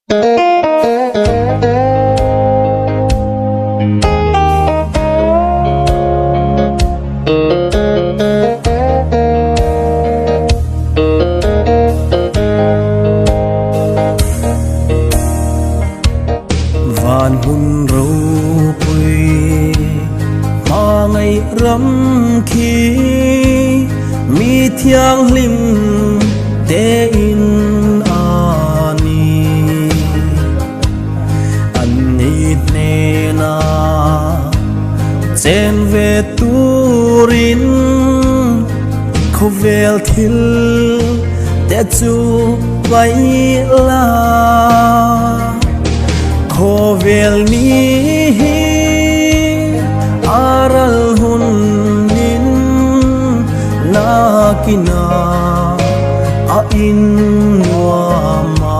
vạn hun râu quỳ mà ngày rắm khi mi thiang lim te in ani ani ne na chen ve turin khâu vel thil te chu vai la khâu vel ni aral hun nin na kina a in nuama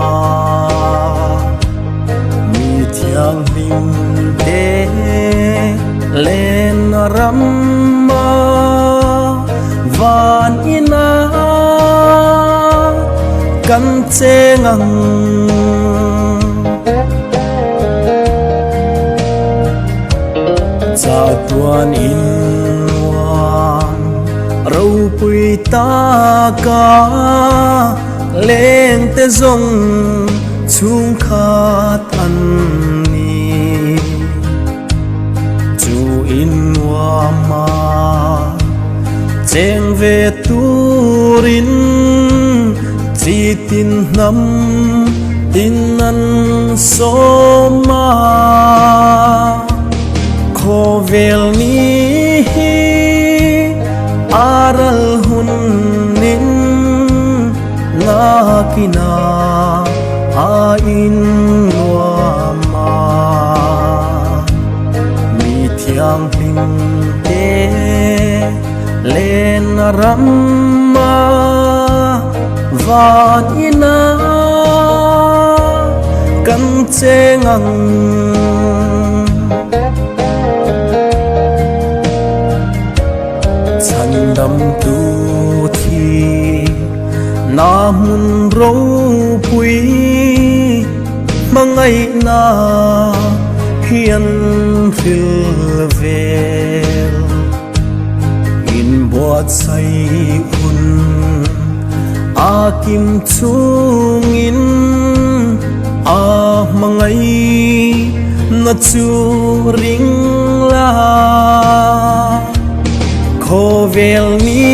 mi thiang lim te len ramma van ina kan chengang cha tuan in wan râu pui ta ka leng te zong chung khat an ni chu in wa ma cheng ve turin chi tin nam tin an so ma khâu vel ni aral hun nin na kina a in wa ma mi thiang lim te len ramma van ina kan chengang chan dam tu thi na mun râu pui mangai na hian phil vel in buat sai hun a kim chung in a mangai na chu ring la khâu vel ni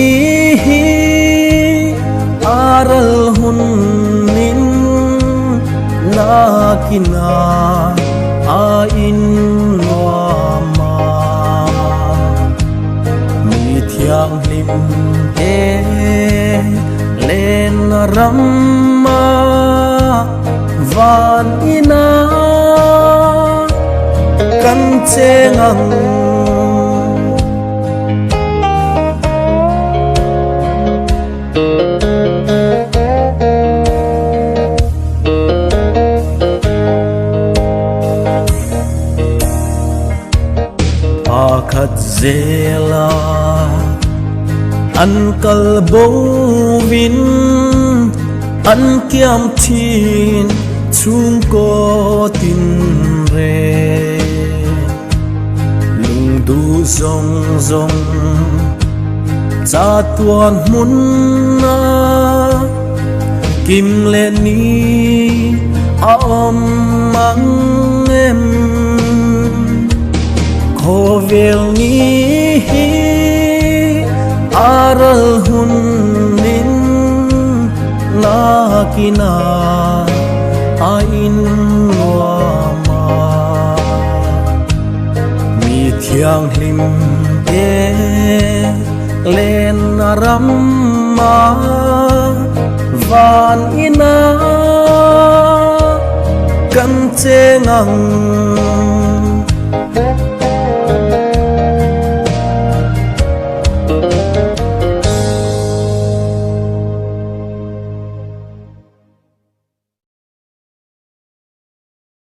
aral hun nin na kina a in nuama mi thiang lim te len ramma van ina kan chengang khat zela an kalbo vin an kiam thin chung ko tin re lung du zong zong cha tuan mun na kim le ni a om mang em khâu vel ni aral hun nin na kina a in nuama mi thiang lim te len ramma van ina kan chengang